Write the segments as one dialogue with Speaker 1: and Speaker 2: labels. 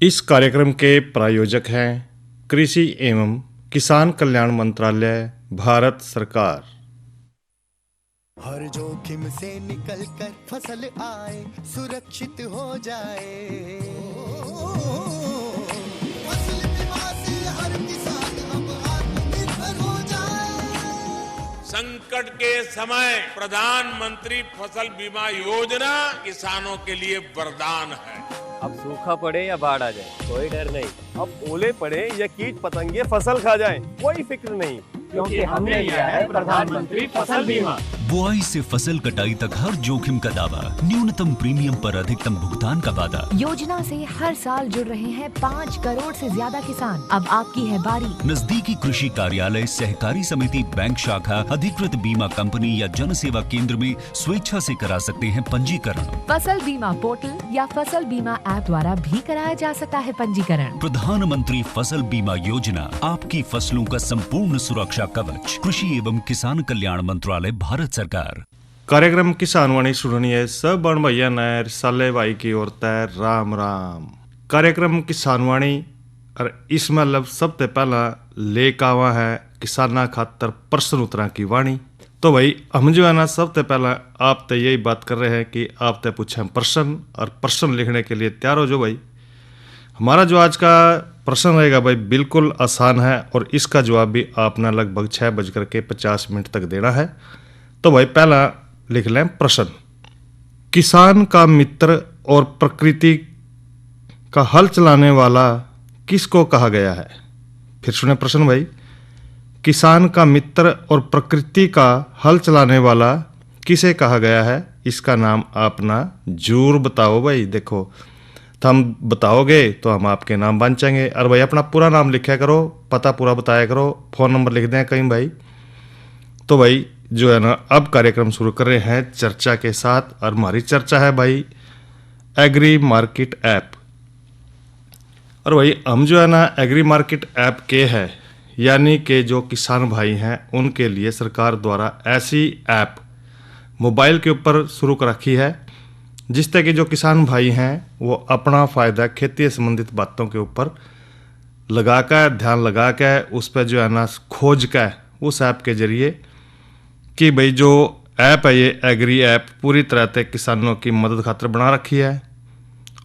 Speaker 1: इस कार्यक्रम के प्रायोजक हैं कृषि एवं किसान कल्याण मंत्रालय, भारत सरकार।
Speaker 2: हर जोखिम से निकल कर फसल आए, सुरक्षित हो जाए। फसल बीमा से हर किसान अब आत्मनिर्भर हो जाए।
Speaker 3: संकट के समय प्रधानमंत्री फसल बीमा योजना किसानों के लिए वरदान है।
Speaker 4: अब सूखा पड़े या बाढ़ आ जाए, कोई डर नहीं। अब ओले पड़े या कीट पतंगे फसल खा जाए, कोई फिक्र नहीं,
Speaker 5: क्योंकि हमने लिया है प्रधानमंत्री फसल बीमा।
Speaker 6: बुआई से फसल कटाई तक हर जोखिम का दावा, न्यूनतम प्रीमियम पर अधिकतम भुगतान का वादा।
Speaker 7: योजना से हर साल जुड़ रहे हैं 5 करोड़ से ज्यादा किसान। अब आपकी है बारी।
Speaker 6: नजदीकी कृषि कार्यालय, सहकारी समिति, बैंक शाखा, अधिकृत बीमा कंपनी या जन सेवा केंद्र में स्वेच्छा से करा सकते हैं पंजीकरण।
Speaker 7: फसल बीमा पोर्टल या फसल बीमा ऐप द्वारा भी कराया जा सकता है पंजीकरण।
Speaker 6: प्रधानमंत्री फसल बीमा योजना, आपकी फसलों का संपूर्ण सुरक्षा कवच। कृषि एवं किसान कल्याण मंत्रालय, भारत सरकार।
Speaker 1: कार्यक्रम किसानवाणी सुनिए सब बण भैया नैर साले भाई की ओर तय राम राम। कार्यक्रम किसानवाणी और इसमें लब सबसे पहला लेक आवा है किसाना खातर प्रश्न उत्तरा की वाणी। तो भाई हम जो है ना सबसे पहला आप तो यही बात कर रहे हैं कि आप तो पूछें प्रश्न, और प्रश्न लिखने के लिए तैयार हो जो भाई। हमारा जो आज का प्रश्न रहेगा भाई बिल्कुल आसान है, और इसका जवाब भी आपने लगभग 6:50 तक देना है। तो भाई पहला लिख लें प्रश्न। किसान का मित्र और प्रकृति का हल चलाने वाला किसको कहा गया है? फिर सुने प्रश्न भाई। किसान का मित्र और प्रकृति का हल चलाने वाला किसे कहा गया है? इसका नाम अपना जरूर बताओ भाई। देखो तो हम बताओगे तो हम आपके नाम बांचेंगे, और भाई अपना पूरा नाम लिखा करो, पता पूरा बताया करो, फ़ोन नंबर लिख दें कहीं भाई। तो भाई जो है ना अब कार्यक्रम शुरू कर रहे हैं चर्चा के साथ, और हमारी चर्चा है भाई एग्री मार्केट ऐप। और भाई हम जो है ना एग्री मार्केट ऐप के है, यानी कि जो किसान भाई हैं उनके लिए सरकार द्वारा ऐसी ऐप मोबाइल के ऊपर शुरू कर रखी है, जिससे कि जो किसान भाई हैं वो अपना फ़ायदा खेती से संबंधित बातों के ऊपर लगा कर, ध्यान लगा कर उस पर जो है ना खोज कर उस ऐप के जरिए कि भाई जो ऐप है ये एग्री ऐप पूरी तरह से किसानों की मदद खातिर बना रखी है।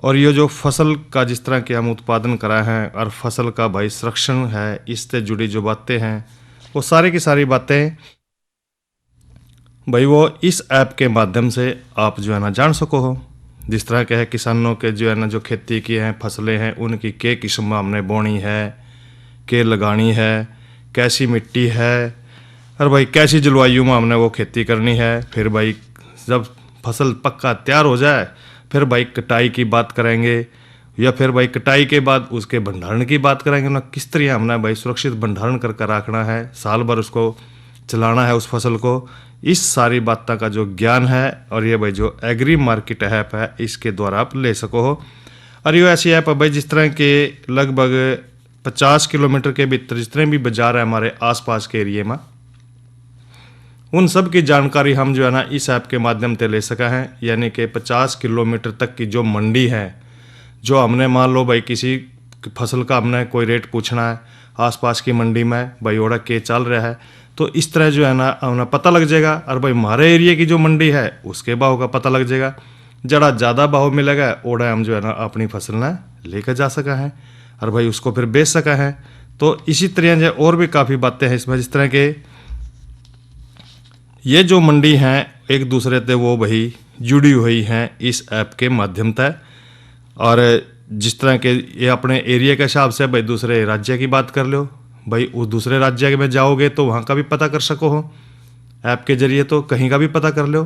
Speaker 1: और ये जो फसल का जिस तरह के हम उत्पादन करा है और फसल का भाई संरक्षण है, इससे जुड़ी जो बातें हैं वो सारी की सारी बातें भाई वो इस ऐप के माध्यम से आप जो है ना जान सको हो। जिस तरह के है किसानों के जो है ना जो खेती की हैं फसलें हैं उनकी के किस्म हमने बोनी है, के लगानी है, कैसी मिट्टी है, और भाई कैसी जलवायु में हमने वो खेती करनी है। फिर भाई जब फसल पक्का तैयार हो जाए फिर भाई कटाई की बात करेंगे, या फिर भाई कटाई के बाद उसके भंडारण की बात करेंगे ना, किस तरह हमने भाई सुरक्षित भंडारण करके रखना है, साल भर उसको चलाना है उस फसल को। इस सारी बातों का जो ज्ञान है और ये भाई जो एग्री मार्केट ऐप है इसके द्वारा आप ले सको हो। और ये ऐसी ऐप है भाई जिस तरह के लगभग 50 किलोमीटर के भीतर जितने भी बाजार है हमारे आसपास के एरिए में, उन सब की जानकारी हम जो है ना इस ऐप के माध्यम से ले सका है। यानी कि 50 किलोमीटर तक की जो मंडी है, जो हमने मान लो भाई किसी फसल का हमने कोई रेट पूछना है आसपास की मंडी में, भाई ओड़ा के चल रहा है, तो इस तरह जो है ना हमें पता लग जाएगा। और भाई हमारे एरिया की जो मंडी है उसके भाव का पता लग जाएगा। जरा ज़्यादा भाव मिलेगा ओड़ा हम जो है ना अपनी फसल ना लेकर जा सका है और भाई उसको फिर बेच सका है। तो इसी तरह जो और भी काफ़ी बातें हैं इसमें, जिस तरह के ये जो मंडी हैं एक दूसरे से वो भाई जुड़ी हुई हैं इस ऐप के माध्यम से। और जिस तरह के ये अपने एरिया के हिसाब से भाई दूसरे राज्य की बात कर लो, भाई उस दूसरे राज्य में जाओगे तो वहाँ का भी पता कर सको हो ऐप के जरिए, तो कहीं का भी पता कर लो।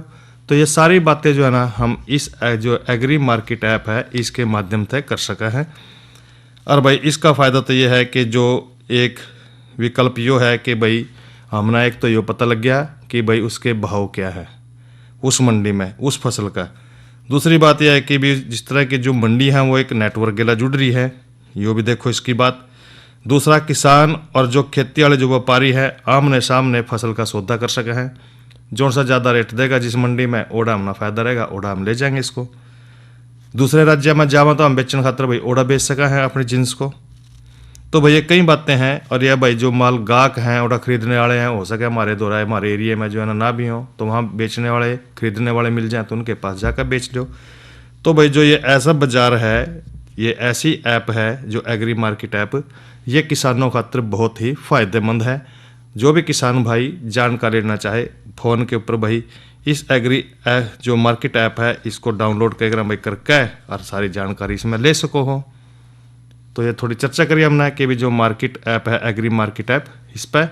Speaker 1: तो ये सारी बातें जो है ना हम इस जो एग्री मार्केट ऐप है इसके माध्यम से कर सका है। और भाई इसका फ़ायदा तो ये है कि जो एक विकल्प यो है कि भाई हमने एक तो ये पता लग गया कि भाई उसके भाव क्या है उस मंडी में उस फसल का। दूसरी बात यह है कि भी जिस तरह की जो मंडी है वो एक नेटवर्क के लिए जुड़ रही है, यो भी देखो इसकी बात। दूसरा किसान और जो खेती वाले जो व्यापारी है आमने सामने फसल का सौदा कर सके हैं। जो सा ज़्यादा रेट देगा जिस मंडी में ओड़ा हमना फ़ायदा रहेगा, ओड़ा हम ले जाएंगे इसको। दूसरे राज्य में जावा तो हम बेचने खातर भाई ओड़ा बेच सका है अपने जिन्स को। तो भाई ये कई बातें हैं, और यह भाई जो माल गाहक हैं ओड़ा खरीदने वाले हैं, हो सके हमारे दोराए हमारे एरिया में जो है ना भी हो, तो वहाँ बेचने वाले खरीदने वाले मिल जाए तो उनके पास जाकर बेच दो। तो भाई जो ये ऐसा बाजार है, ये ऐसी ऐप है जो एग्री मार्केट ऐप, ये किसानों खातर बहुत ही फ़ायदेमंद है। जो भी किसान भाई जानकारी लेना चाहे फ़ोन के ऊपर भाई इस एग्री जो मार्केट ऐप है इसको डाउनलोड करके भाई करके और सारी जानकारी इसमें ले सको हो। तो ये थोड़ी चर्चा करिए हमने कि भी जो मार्केट ऐप है एग्री मार्केट ऐप इस पर,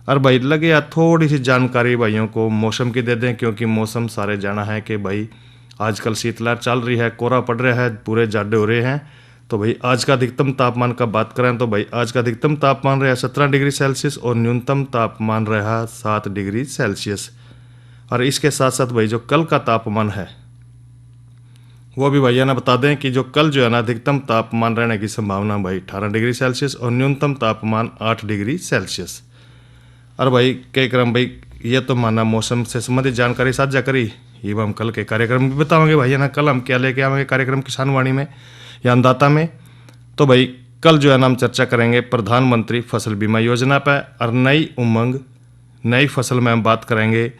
Speaker 1: और भाई लगे या थोड़ी सी जानकारी भाइयों को मौसम की दे दें, क्योंकि मौसम सारे जाना है कि भाई आजकल शीतलहर चल रही है, कोहरा पड़ रहा है, पूरे जाडे हो रहे हैं। तो भाई आज का अधिकतम तापमान का बात करें तो भाई आज का अधिकतम तापमान रहा 17 डिग्री सेल्सियस और न्यूनतम तापमान रहा 7 डिग्री सेल्सियस। और इसके साथ साथ भाई जो कल का तापमान है वो भी भैया ना बता दें कि जो कल जो है ना अधिकतम तापमान रहने की संभावना भाई 18 डिग्री सेल्सियस और न्यूनतम तापमान 8 डिग्री सेल्सियस। और भाई कई क्रम भाई ये तो माना मौसम से संबंधित जानकारी साझा करी, ये हम कल के कार्यक्रम में बताओगे भैया ना कल हम क्या लेके आएंगे कार्यक्रम किसान वाणी में या अन्नदाता में। तो भाई कल जो है ना हम चर्चा करेंगे प्रधानमंत्री फसल बीमा योजना पर, और नई उमंग नई फसल में हम बात करेंगे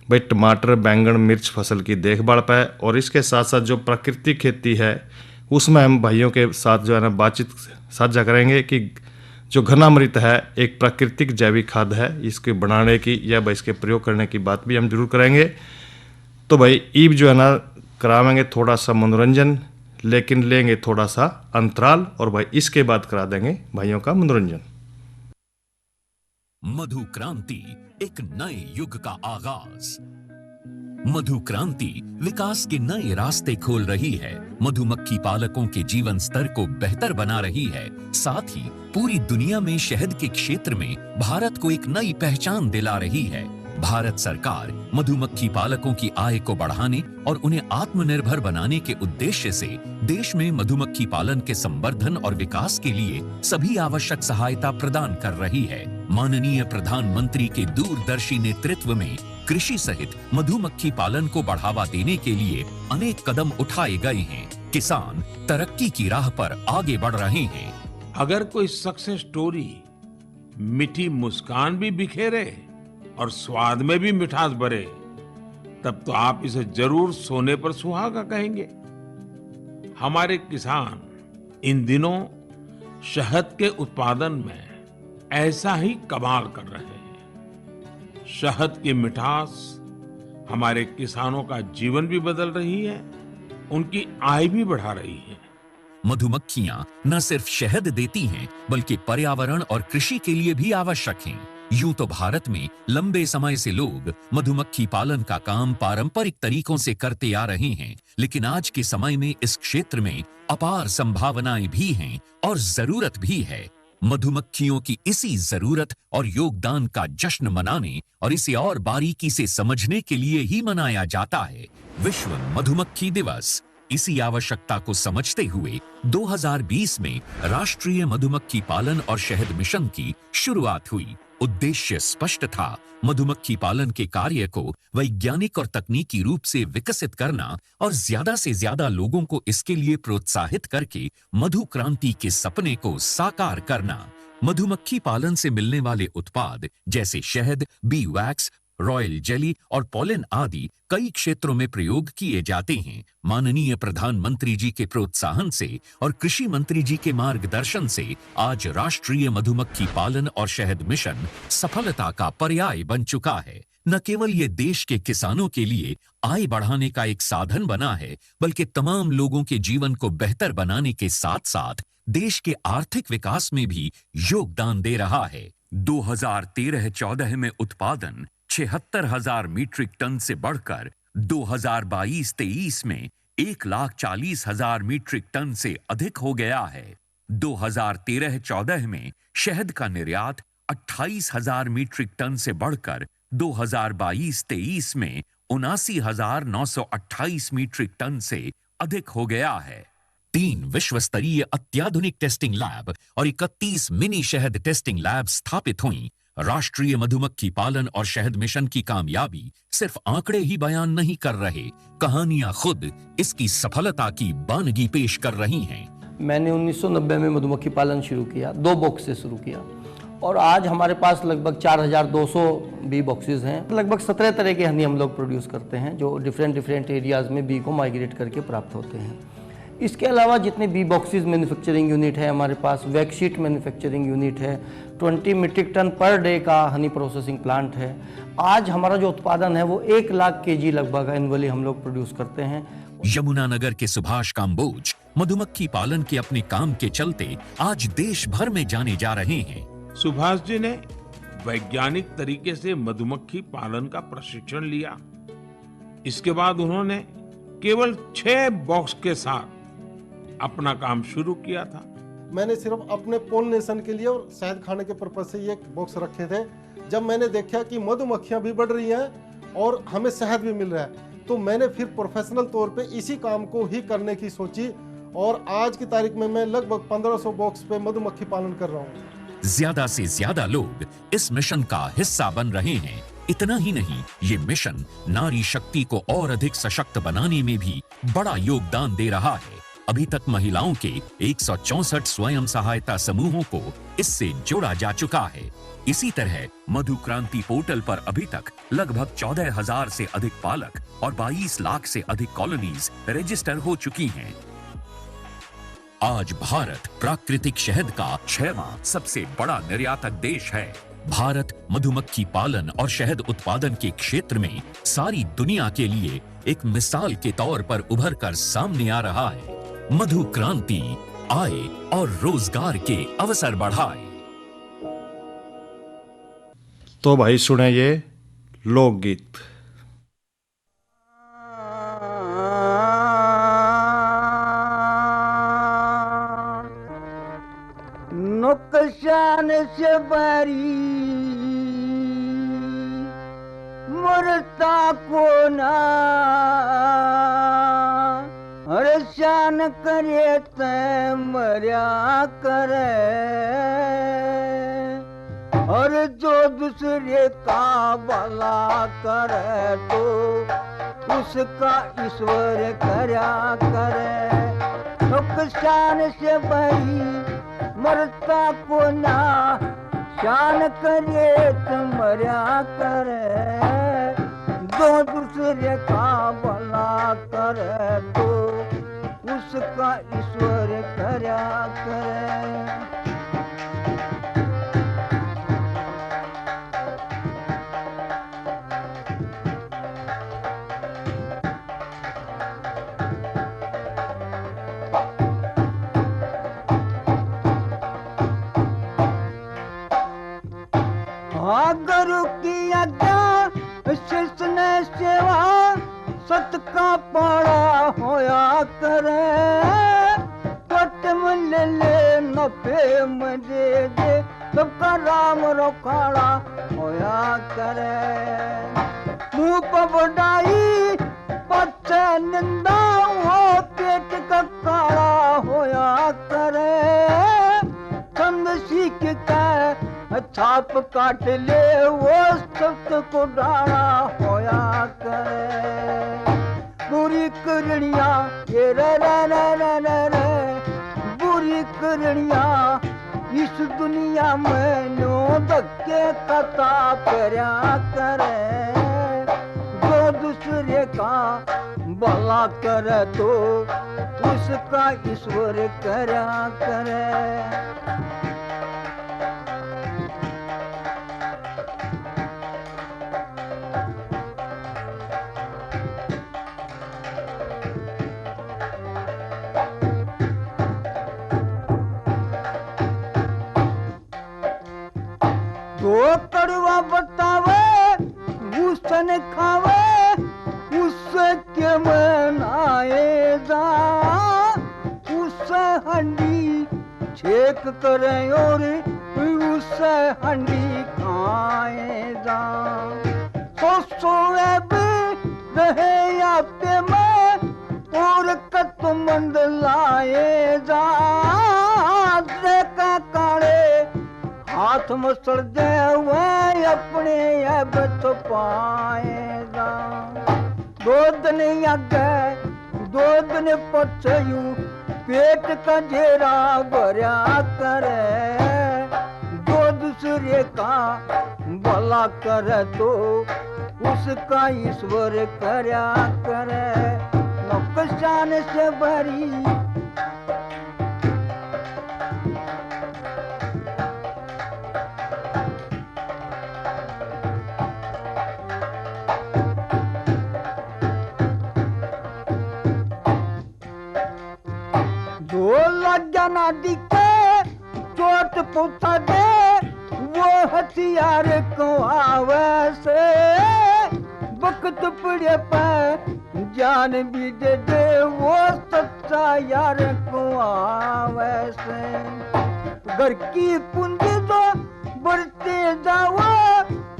Speaker 1: भाई टमाटर बैंगन मिर्च फसल की देखभाल पर। और इसके साथ साथ जो प्राकृतिक खेती है उसमें हम भाइयों के साथ जो है ना बातचीत साझा करेंगे कि जो घनामृत है एक प्राकृतिक जैविक खाद है, इसके बनाने की या भाई इसके प्रयोग करने की बात भी हम जरूर करेंगे। तो भाई ईब जो है ना करावेंगे थोड़ा सा मनोरंजन, लेकिन लेंगे थोड़ा सा अंतराल, और भाई इसके बाद करा देंगे भाइयों का मनोरंजन।
Speaker 6: मधु क्रांति, एक नए युग का आगाज। मधु क्रांति विकास के नए रास्ते खोल रही है, मधुमक्खी पालकों के जीवन स्तर को बेहतर बना रही है, साथ ही पूरी दुनिया में शहद के क्षेत्र में भारत को एक नई पहचान दिला रही है। भारत सरकार मधुमक्खी पालकों की आय को बढ़ाने और उन्हें आत्मनिर्भर बनाने के उद्देश्य से देश में मधुमक्खी पालन के संवर्धन और विकास के लिए सभी आवश्यक सहायता प्रदान कर रही है। माननीय प्रधानमंत्री के दूरदर्शी नेतृत्व में कृषि सहित मधुमक्खी पालन को बढ़ावा देने के लिए अनेक कदम उठाए गए हैं। किसान तरक्की की राह पर आगे बढ़ रहे हैं।
Speaker 3: अगर कोई सक्सेस स्टोरी मीठी मुस्कान भी बिखेरे और स्वाद में भी मिठास भरे, तब तो आप इसे जरूर सोने पर सुहागा कहेंगे। हमारे किसान इन दिनों शहद के उत्पादन में ऐसा ही कमाल कर रहे हैं। शहद की मिठास हमारे किसानों का जीवन भी बदल रही है, उनकी आय भी बढ़ा रही है।
Speaker 6: मधुमक्खियां न सिर्फ शहद देती हैं, बल्कि पर्यावरण और कृषि के लिए भी आवश्यक हैं। यूं तो भारत में लंबे समय से लोग मधुमक्खी पालन का काम पारंपरिक तरीकों से करते आ रहे हैं, लेकिन आज के समय में इस क्षेत्र में अपार संभावनाएं भी हैं और जरूरत भी है। मधुमक्खियों की इसी जरूरत और योगदान का जश्न मनाने और इसे और बारीकी से समझने के लिए ही मनाया जाता है विश्व मधुमक्खी दिवस। इसी आवश्यकता को समझते हुए 2020 में राष्ट्रीय मधुमक्खी पालन और शहद मिशन की शुरुआत हुई। उद्देश्य स्पष्ट था, मधुमक्खी पालन के कार्य को वैज्ञानिक और तकनीकी रूप से विकसित करना और ज्यादा से ज्यादा लोगों को इसके लिए प्रोत्साहित करके मधु क्रांति के सपने को साकार करना। मधुमक्खी पालन से मिलने वाले उत्पाद जैसे शहद, बी वैक्स, रॉयल जेली और पॉलन आदि कई क्षेत्रों में प्रयोग किए जाते हैं। माननीय प्रधानमंत्री जी के प्रोत्साहन से और कृषि मंत्री जी के मार्गदर्शन से आज राष्ट्रीय मधुमक्खी पालन और शहद मिशन सफलता का पर्याय बन चुका है। न केवल ये देश के किसानों के लिए आय बढ़ाने का एक साधन बना है, बल्कि तमाम लोगों के जीवन को बेहतर बनाने के साथ साथ देश के आर्थिक विकास में भी योगदान दे रहा है। 2013-14 में उत्पादन 76,000 मीट्रिक टन से बढ़कर 2022-23 में 1,40,000 मीट्रिक टन से अधिक हो गया है। 2013-14 में शहद का निर्यात 28,000 मीट्रिक टन से बढ़कर 2022-23 में 79,928 मीट्रिक टन से अधिक हो गया है। 3 विश्व स्तरीय अत्याधुनिक टेस्टिंग लैब और 31 मिनी शहद टेस्टिंग लैब स्थापित हुई। राष्ट्रीय मधुमक्खी पालन और शहद मिशन की कामयाबी सिर्फ आंकड़े ही बयान नहीं कर रहे, कहानियां खुद इसकी सफलता की बानगी पेश कर रही हैं।
Speaker 8: मैंने 1990 में मधुमक्खी पालन शुरू किया, 2 बॉक्स से शुरू किया और आज हमारे पास लगभग 4200 बी बॉक्सेस हैं। लगभग 17 तरह के हनी हम लोग प्रोड्यूस करते हैं जो डिफरेंट एरियाज़ में बी को माइग्रेट करके प्राप्त होते हैं। इसके अलावा जितने बी बॉक्सेस मैन्युफैक्चरिंग यूनिट है हमारे पास, वैक्सीट मैन्युफैक्चरिंग यूनिट है, 20 मीट्रिक टन पर डे का हनी प्रोसेसिंग प्लांट है। आज हमारा जो उत्पादन है वो 1 लाख केजी लगभग एनुअली हम लोग प्रोड्यूस करते हैं।
Speaker 6: यमुनानगर के सुभाष काम्बोज मधुमक्खी पालन के अपने काम के चलते आज देश भर में जाने जा रहे हैं।
Speaker 3: सुभाष जी ने वैज्ञानिक तरीके से मधुमक्खी पालन का प्रशिक्षण लिया। इसके बाद उन्होंने केवल 6 बॉक्स के साथ अपना काम शुरू किया था।
Speaker 9: मैंने सिर्फ अपने पोलिनेशन के लिए और शहद खाने के पर्पज से ये बॉक्स रखे थे। जब मैंने देखा कि मधुमक्खियां भी बढ़ रही हैं और हमें शहद भी मिल रहा है, तो मैंने फिर प्रोफेशनल तौर पे इसी काम को ही करने की सोची और आज की तारीख में मैं लगभग 1500 बॉक्स पे मधुमक्खी पालन कर रहा हूँ।
Speaker 6: ज्यादा से ज्यादा लोग इस मिशन का हिस्सा बन रहे हैं। इतना ही नहीं, ये मिशन नारी शक्ति को और अधिक सशक्त बनाने में भी बड़ा योगदान दे रहा है। अभी तक महिलाओं के 164 स्वयं सहायता समूहों को इससे जोड़ा जा चुका है। इसी तरह मधु क्रांति पोर्टल पर अभी तक लगभग 14,000 से अधिक पालक और 22 लाख से अधिक कॉलोनीज रजिस्टर हो चुकी हैं। आज भारत प्राकृतिक शहद का 6वां सबसे बड़ा निर्यातक देश है। भारत मधुमक्खी पालन और शहद उत्पादन के क्षेत्र में सारी दुनिया के लिए एक मिसाल के तौर पर उभर कर सामने आ रहा है। मधु क्रांति आए और रोजगार के अवसर बढ़ाए।
Speaker 1: तो भाई सुने ये लोकगीत।
Speaker 10: नुकसान से बरी मुर्ता को ना हर्षान करे ते मर्या करे और जो दूसरे का भला करे तो उसका ईश्वर करया करे। नुकसान से बरी मरता को ना शान करे तुम मर्या करे, जो दूसरे का भला करे तो उसका ईश्वर करया करे। गुरु की आज्ञा शिष्य ने सेवा सत का पाड़ा होया करे, कट मिल ले नफे मजे दे सबका राम रोखाड़ा होया करे। मुंह पर बढ़ाई पच्चे निंदा हो पेट का काड़ा होया करे। चंद सीख के छाप काट ले वो सख्त को डाला होया करे। बुरी करनिया ये रे रे रे रे रे रे बुरी करनिया इस दुनिया में नो धक्के कता करया करे। जो दूसरे का भला करे तो उसका ईश्वर करया करे। जो कड़वा बतावे भूषण खावे उससे के मनाएगा, उससे हंडी छेक करे और उससे हंडी खाएगा। सोए भी रहे आपे में और कतमंद लाएगा। देखा काले हाथ मसल दे हुए अपने अब तो पाएगा। 2 दिन आगे 2 दिन पछयू पेट का घेरा भरा करे। जो दूसरे का भला करे तो उसका ईश्वर करया करे। नुकसान से भरी ना दिखे चोट पहुंचा दे वो हथियार को आवे से। वक्त पड़े पर जान भी दे दे वो सच्चा यार को आवे से। घर की पूंजी तो बढ़ते जाओ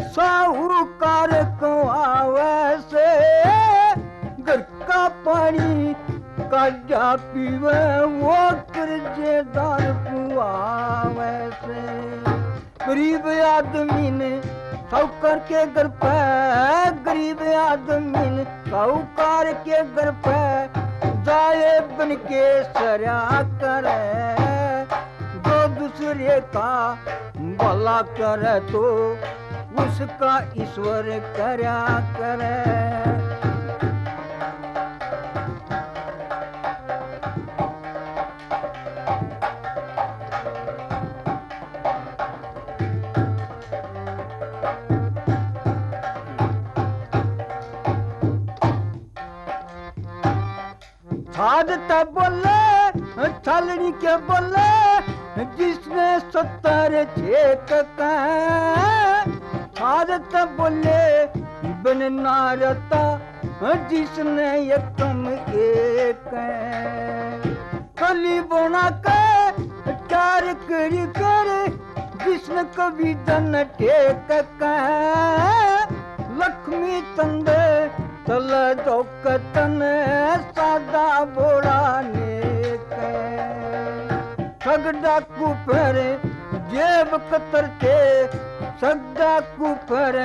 Speaker 10: साहूकार को आवे से। घर का पानी काजा पीवे वो कर्जेदार कुआवे से। गरीब आदमी ने साहूकार के घर पे, गरीब आदमी ने साहूकार के घर पे जाए बन के सरया करे। जो दूसरे का भला करे तो उसका ईश्वर करया करे। आदत बोले छलनी के बोले जिसने 70 छेक का। आदत बोले बनना रहता जिसने एकम एक। कली बना के चार करी कर जिसने कभी धन टेक का। लक्ष्मी चंदे चल चौकतन सादा बोरा नेक। ठग डाकू पर जेब कतरते, ठग डाकू पर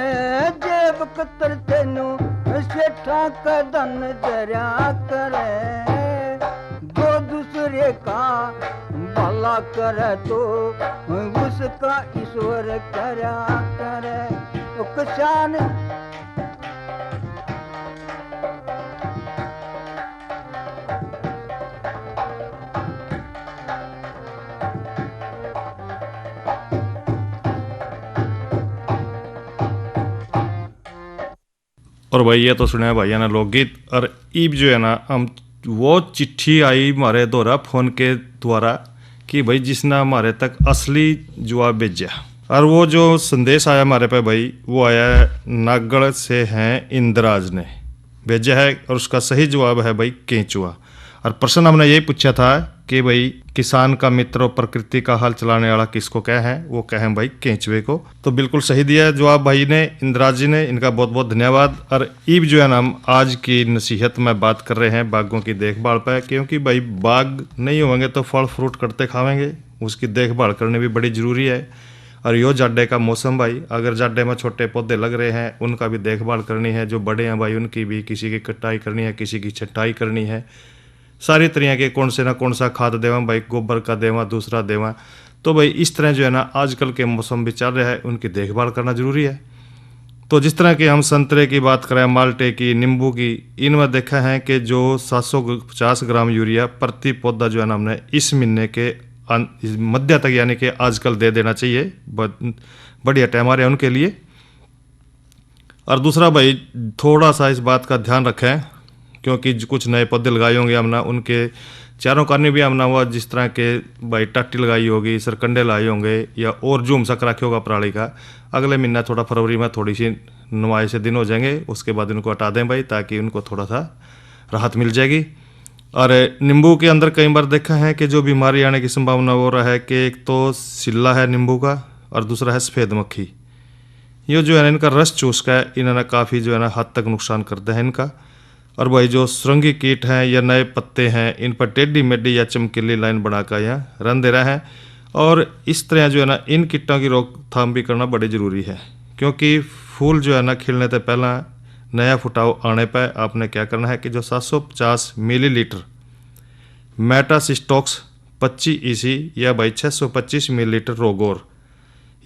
Speaker 10: जेब कतरते नो सेठा का धन जरा करे। जो दूसरे का भला करे तो उसका ईश्वर करा करे। नुकसान
Speaker 1: और भाई ये तो सुना है भैया ना लोकगीत। और ईब जो है ना हम वो चिट्ठी आई हमारे द्वारा फोन के द्वारा कि भाई जिसने हमारे तक असली जवाब भेजा। और वो जो संदेश आया हमारे पे भाई वो आया है नागढ़ से हैं इंद्राज ने भेजा है। और उसका सही जवाब है भाई केंचुआ। और प्रश्न हमने यही पूछा था कि भाई किसान का मित्र और प्रकृति का हाल चलाने वाला किसको कहे हैं, वो कहें भाई केंचुए को। तो बिल्कुल सही दिया जवाब भाई ने, इंद्राज जी ने, इनका बहुत बहुत धन्यवाद। और ईब जो है ना हम आज की नसीहत में बात कर रहे हैं बागों की देखभाल पर, क्योंकि भाई बाग नहीं होंगे तो फल फ्रूट करते खावेंगे, उसकी देखभाल करनी भी बड़ी ज़रूरी है। और यो जाडे का मौसम भाई, अगर जाडे में छोटे पौधे लग रहे हैं उनका भी देखभाल करनी है, जो बड़े हैं भाई उनकी भी, किसी की कटाई करनी है, किसी की छटाई करनी है, सारी तरह के कौन से ना कौन सा खाद देवा भाई, गोबर का देवा, दूसरा देवा। तो भाई इस तरह जो है ना आजकल के मौसम भी चल रहा है, उनकी देखभाल करना जरूरी है। तो जिस तरह के हम संतरे की बात करें, माल्टे की, नींबू की, इनमें देखा है कि जो 750 ग्राम यूरिया प्रति पौधा जो है ना हमने इस महीने के मध्य तक यानी कि आजकल दे देना चाहिए। बढ़िया टाइम आ रहा है उनके लिए। और दूसरा भाई थोड़ा सा इस बात का ध्यान रखें, क्योंकि कुछ नए पौधे लगाए होंगे हमने, उनके चारों करने भी हमने हुआ, जिस तरह के भाई टाटी लगाई होगी, सरकंडे लाए होंगे या और जूम सक रखे होगा पराली का, अगले महीना थोड़ा फरवरी में थोड़ी सी नुमाई से दिन हो जाएंगे, उसके बाद इनको हटा दें भाई, ताकि उनको थोड़ा सा राहत मिल जाएगी। और नींबू के अंदर कई बार देखा है कि जो बीमारी आने की संभावना हो रहा है कि एक तो सिल्ला है नींबू का और दूसरा है सफ़ेद मक्खी। ये जो है ना इनका रस चूस का इन्होंने काफ़ी जो है ना हद तक नुकसान करते हैं इनका। और भाई जो सुरंगी कीट हैं या नए पत्ते हैं, इन पर टेढ़ी मेढ़ी या चमकीली लाइन बनाकर यहाँ रन दे रहे हैं। और इस तरह जो है ना इन कीटों की रोकथाम भी करना बड़ी ज़रूरी है, क्योंकि फूल जो है ना खिलने से पहला नया फुटाव आने पर आपने क्या करना है कि जो 750 मिलीलीटर मेटासिस्टॉक्स 25 ईसी या भाई 625 मिलीलीटर रोगोर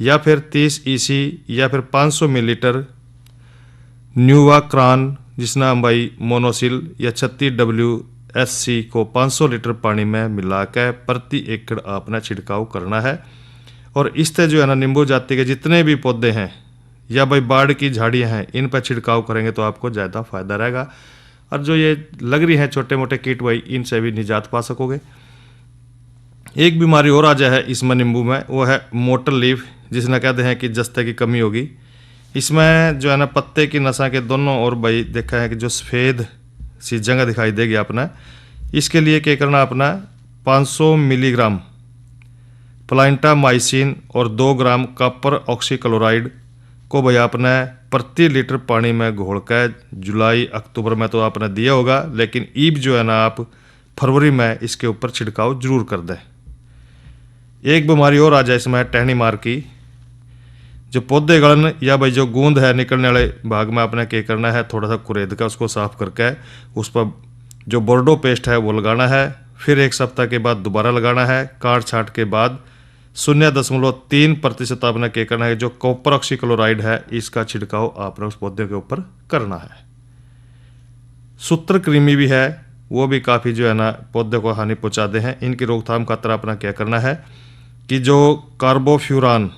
Speaker 1: या फिर 30 ईसी या फिर 500 मिलीलीटर न्यूवाक्रान जिसना हम भाई मोनोसिल या 36WSC को 500 लीटर पानी में मिलाकर प्रति एकड़ आपने छिड़काव करना है। और इस तरह जो है ना नींबू जाति के जितने भी पौधे हैं या भाई बाढ़ की झाड़ियाँ हैं इन पर छिड़काव करेंगे तो आपको ज़्यादा फायदा रहेगा। और जो ये लग रही हैं छोटे मोटे कीट भाई इनसे भी निजात पा सकोगे। एक बीमारी और आ जाए है इसमें नींबू में, वो है मोटर लीफ, जिसने कहते हैं कि जस्ते की कमी होगी। इसमें जो है ना पत्ते की नसा के दोनों ओर भाई देखा है कि जो सफ़ेद सी जगह दिखाई देगी अपना, इसके लिए क्या करना अपना 500 मिलीग्राम प्लांटामाइसिन और 2 ग्राम कॉपर ऑक्सीक्लोराइड को भाई आपने प्रति लीटर पानी में घोल कर जुलाई अक्टूबर में तो आपने दिया होगा, लेकिन ईब जो है ना आप फरवरी में इसके ऊपर छिड़काव जरूर कर दें। एक बीमारी और आ जाए इसमें टहनी मार की, जो पौधे गलन या भाई जो गूंद है निकलने वाले भाग में आपने क्या करना है थोड़ा सा कुरेद का उसको साफ करके उस पर जो बोर्डो पेस्ट है वो लगाना है। फिर 1 सप्ताह के बाद दोबारा लगाना है। काट छाट के बाद 0.3% आपने क्या करना है जो कॉपर ऑक्सीक्लोराइड है इसका छिड़काव आपने उस पौधे के ऊपर करना है। सूत्रकृमि भी है, वो भी काफ़ी जो है ना पौधे को हानि पहुंचाते हैं। इनकी रोकथाम खातर अपना क्या करना है कि जो कार्बोफ्यूरान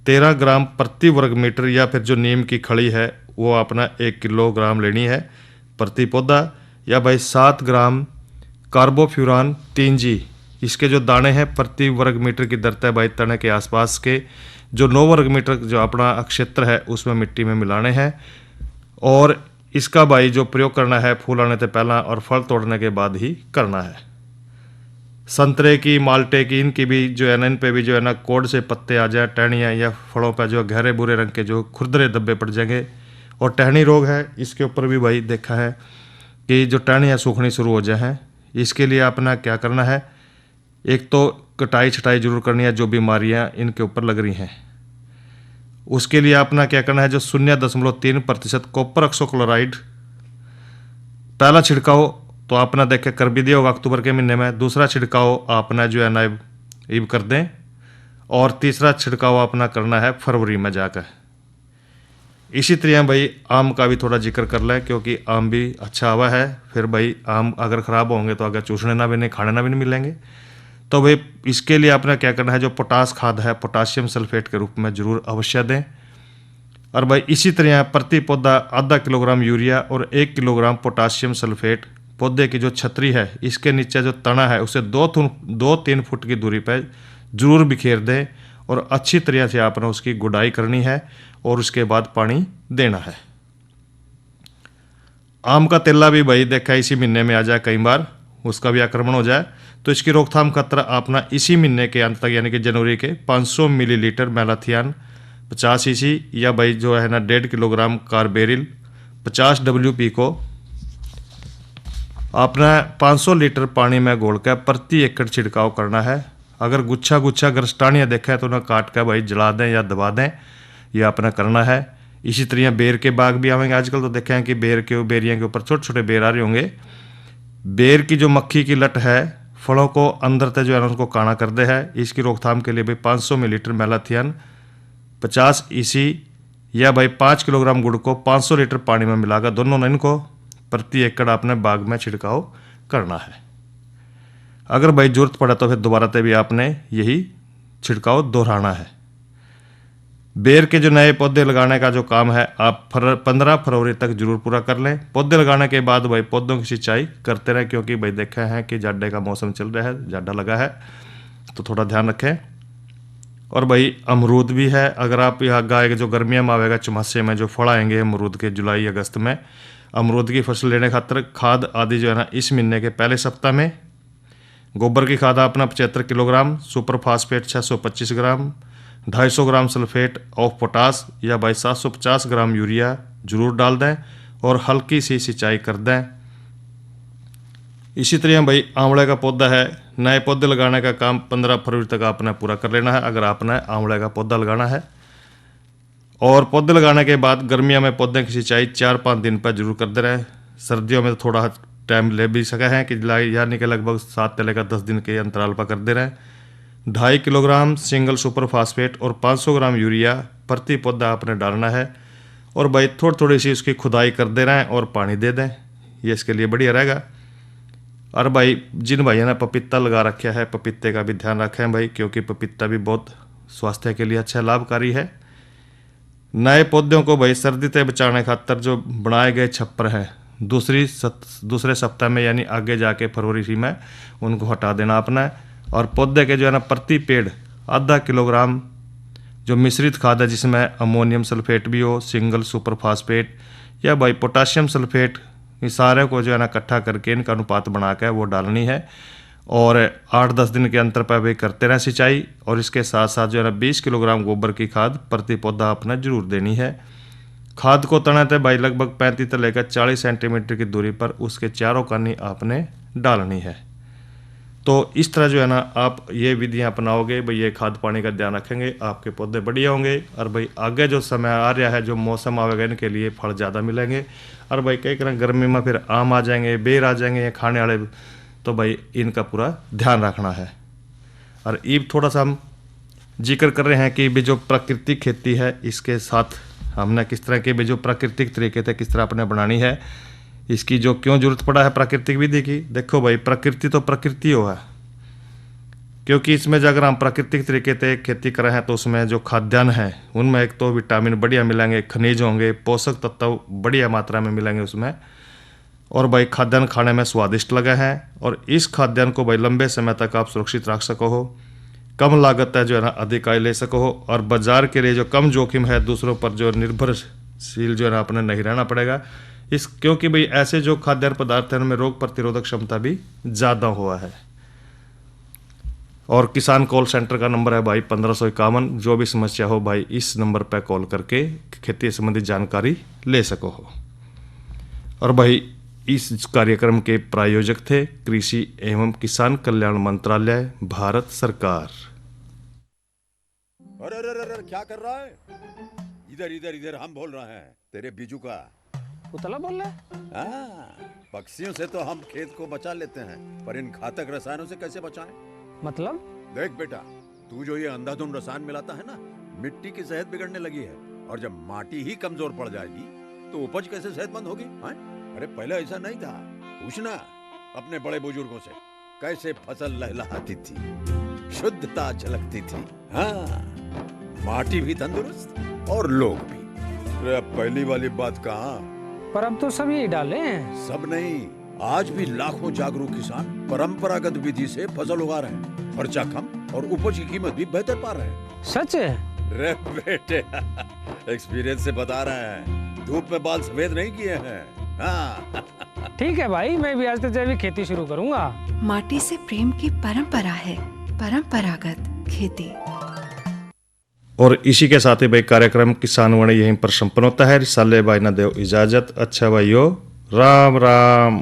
Speaker 1: 13 ग्राम प्रति वर्ग मीटर या फिर जो नीम की खड़ी है वो अपना 1 किलोग्राम लेनी है प्रति पौधा, या भाई 7 ग्राम कार्बोफ्यूरान 3G इसके जो दाने हैं प्रति वर्ग मीटर की दर तय भाई तने के आसपास के जो 9 वर्ग मीटर जो अपना क्षेत्र है उसमें मिट्टी में मिलाने हैं। और इसका भाई जो प्रयोग करना है फूल आने से पहला और फल तोड़ने के बाद ही करना है। संतरे की, माल्टे की, इनकी भी जो है ना इन पे भी जो है ना कोड़ से पत्ते आ जाए, टहनियाँ या फलों पर जो गहरे बुरे रंग के जो खुरदरे धब्बे पड़ जाएंगे। और टहनी रोग है इसके ऊपर भी भाई देखा है कि जो टहनियाँ सूखनी शुरू हो जाए हैं, इसके लिए अपना क्या करना है, एक तो कटाई छटाई जरूर करनी है जो बीमारियाँ इनके ऊपर लग रही हैं। उसके लिए अपना क्या करना है जो 0.3% कॉपर ऑक्सीक्लोराइड पहला छिड़काव तो आपने देख के कर भी दिया होगा अक्टूबर के महीने में, दूसरा छिड़काव आपने जो है ना ईब कर दें, और तीसरा छिड़काव अपना करना है फरवरी में जाकर। इसी तरह भाई आम का भी थोड़ा जिक्र कर लें क्योंकि आम भी अच्छा हुआ है। फिर भाई आम अगर ख़राब होंगे तो अगर चूसने ना भी नहीं खाने ना भी नहीं मिलेंगे। तो भाई इसके लिए आपने क्या करना है जो पोटास खाद है पोटाशियम सल्फेट के रूप में ज़रूर अवश्य दें। और भाई इसी तरह प्रति पौधा आधा किलोग्राम यूरिया और 1 किलोग्राम पोटाशियम सल्फेट पौधे की जो छतरी है इसके नीचे जो तना है उसे 2-3 फुट की दूरी पर जरूर बिखेर दें और अच्छी तरह से आपने उसकी गुड़ाई करनी है और उसके बाद पानी देना है। आम का तेला भी भाई देखा इसी महीने में आ जाए, कई बार उसका भी आक्रमण हो जाए, तो इसकी रोकथाम खतरा अपना इसी महीने के अंत तक यानी कि जनवरी के 500 मिलीलीटर मैलाथियान 50 ईसी या भाई जो है ना 1.5 किलोग्राम कार्बेरिल 50 WP को आपने 500 लीटर पानी में घोलकर प्रति एकड़ छिड़काव करना है। अगर गुच्छा अगर स्टानियाँ देखें तो उन्हें काट कर भाई जला दें या दबा दें, यह आपने करना है। इसी तरह बेर के बाग भी आवेंगे आजकल, तो देखें कि बेरियाँ के ऊपर छोटे छोटे बेर आ रहे होंगे। बेर की जो मक्खी की लट है फलों को अंदर से जो है उनको काना कर दे है। इसकी रोकथाम के लिए भाई 500 मिलीलीटर मैलाथियन 50 ईसी या भाई 5 किलोग्राम गुड़ को 500 लीटर पानी में मिलाकर दोनों ने इनको प्रति एकड़ आपने बाग में छिड़काव करना है। अगर भाई जरूरत पड़े तो फिर दोबारा से भी आपने यही छिड़काव दोहराना है। बेर के जो नए पौधे लगाने का जो काम है आप 15 फरवरी तक जरूर पूरा कर लें। पौधे लगाने के बाद भाई पौधों की सिंचाई करते रहें क्योंकि भाई देखा है कि जाडे का मौसम चल रहा है, जाडा लगा है, तो थोड़ा ध्यान रखें। और भाई अमरूद भी है, अगर आप यहाँ गाय के जो गर्मियों में आएगा चौमासे में जो फल आएंगे अमरूद के जुलाई अगस्त में, अमरूद की फसल लेने खातर खाद आदि जो है ना इस महीने के पहले सप्ताह में गोबर की खाद अपना 75 kilogram, super phosphate 625 gram, 250 gram sulphate of potash या भाई 750 ग्राम यूरिया जरूर डाल दें और हल्की सी सिंचाई कर दें। इसी तरह भाई आंवले का पौधा है नए पौधे लगाने का काम 15 फरवरी तक आपने पूरा कर लेना है अगर आपने आंवले का पौधा लगाना है। और पौधे लगाने के बाद गर्मियों में पौधे की सिंचाई 4-5 दिन पर जरूर करते रहे। सर्दियों में तो थोड़ा टाइम ले भी सके हैं कि यानी कि लगभग 7 से लेकर 10 दिन के अंतराल पर करते रहें। 2.5 किलोग्राम सिंगल सुपर फास्फेट और 500 ग्राम यूरिया प्रति पौधा आपने डालना है। और भाई थोड़ी थोड़ी सी उसकी खुदाई कर दे रहे हैं और पानी दे दें, ये इसके लिए बढ़िया रहेगा। और भाई जिन भाइयों ने पपीता लगा रखा है पपीते का भी ध्यान रखें भाई, क्योंकि पपीता भी बहुत स्वास्थ्य के लिए अच्छा लाभकारी है। नए पौधों को भाई सर्दी से बचाने खातर जो बनाए गए छप्पर हैं दूसरे सप्ताह में यानी आगे जाके फरवरी में उनको हटा देना अपना। और पौधे के जो है ना प्रति पेड़ 0.5 किलोग्राम जो मिश्रित खाद है जिसमें अमोनियम सल्फेट भी हो, सिंगल सुपर फास्फेट या भाई पोटाशियम सल्फेट, ये सारे को जो है ना इकट्ठा करके इनका अनुपात बना के वो डालनी है। और 8-10 दिन के अंतर पर भी करते रहें सिंचाई। और इसके साथ साथ जो है ना 20 किलोग्राम गोबर की खाद प्रति पौधा अपना जरूर देनी है। खाद को तने थे भाई लगभग 35 से लेकर 40 सेंटीमीटर की दूरी पर उसके चारों कनी आपने डालनी है। तो इस तरह जो है ना आप ये विधियां अपनाओगे भाई, ये खाद पानी का ध्यान रखेंगे, आपके पौधे बढ़िया होंगे। और भाई आगे जो समय आ रहा है, जो मौसम आवेगा, इनके लिए फल ज़्यादा मिलेंगे। और भाई कई तरह गर्मी में फिर आम आ जाएंगे, बेर आ जाएंगे खाने वाले, तो भाई इनका पूरा ध्यान रखना है। और ये थोड़ा सा हम जिक्र कर रहे हैं कि भी जो प्राकृतिक खेती है इसके साथ हमने किस तरह के भी जो प्राकृतिक तरीके थे किस तरह अपने बनानी है, इसकी जो क्यों जरूरत पड़ा है प्राकृतिक विधि की। देखो भाई प्रकृति तो प्रकृति हो है, क्योंकि इसमें जो अगर हम प्राकृतिक तरीके से खेती करें हैं तो उसमें जो खाद्यान्न है उनमें एक तो विटामिन बढ़िया मिलेंगे, खनिज होंगे, पोषक तत्व बढ़िया मात्रा में मिलेंगे उसमें। और भाई खाद्यान्न खाने में स्वादिष्ट लगे हैं। और इस खाद्यान्न को भाई लंबे समय तक आप सुरक्षित रख सको हो, कम लागत है जो है ना अधिक आय ले सको हो। और बाजार के लिए जो कम जोखिम है, दूसरों पर जो निर्भरशील जो है ना अपने नहीं रहना पड़ेगा इस, क्योंकि भाई ऐसे जो खाद्यान्न पदार्थ हैं उनमें रोग प्रतिरोधक क्षमता भी ज़्यादा हुआ है। और किसान कॉल सेंटर का नंबर है भाई 1551। जो भी समस्या हो भाई इस नंबर पर कॉल करके खेती संबंधी जानकारी ले सको हो। और भाई इस कार्यक्रम के प्रायोजक थे कृषि एवं किसान कल्याण मंत्रालय, भारत सरकार।
Speaker 11: अरे अरे अरे क्या कर रहा है? इधर इधर इधर हम बोल रहे हैं तेरे बीजू का।
Speaker 5: उतला बोल रहा है?
Speaker 11: हाँ, पक्षियों से तो हम खेत को बचा लेते हैं, पर इन घातक रसायनों से कैसे बचाएं?
Speaker 5: मतलब?
Speaker 11: देख बेटा, तू जो ये अंधाधुंध रसायन मिलाता है ना, मिट्टी की सेहत बिगड़ने लगी है। और जब माटी ही कमजोर पड़ जाएगी तो उपज कैसे सेहतमंद होगी? हाँ? अरे पहले ऐसा नहीं था, पूछना अपने बड़े बुजुर्गों से, कैसे फसल लहलहाती थी, शुद्धता झलकती थी। हाँ, माटी भी तंदुरुस्त और लोग भी। अरे अब पहली वाली बात कहाँ?
Speaker 5: पर अब तो सब यही डाले हैं।
Speaker 11: सब नहीं, आज भी लाखों जागरूक किसान परंपरागत विधि से फसल उगा रहे हैं। खर्चा कम और उपज की कीमत भी बेहतर पा रहे हैं।
Speaker 5: सच है?
Speaker 11: रे बेटे, एक्सपीरियंस से बता रहे हैं, धूप में बाल सफेद नहीं किए हैं। हाँ।
Speaker 5: ठीक है भाई, मैं भी आज से जैविक खेती शुरू करूंगा।
Speaker 12: माटी से प्रेम की परंपरा है परंपरागत खेती।
Speaker 1: और इसी के साथ ही भाई कार्यक्रम किसान वाणी यहीं पर संपन्न होता है। रिसाले भाई ना देव इजाजत। अच्छा भाइयों, राम राम।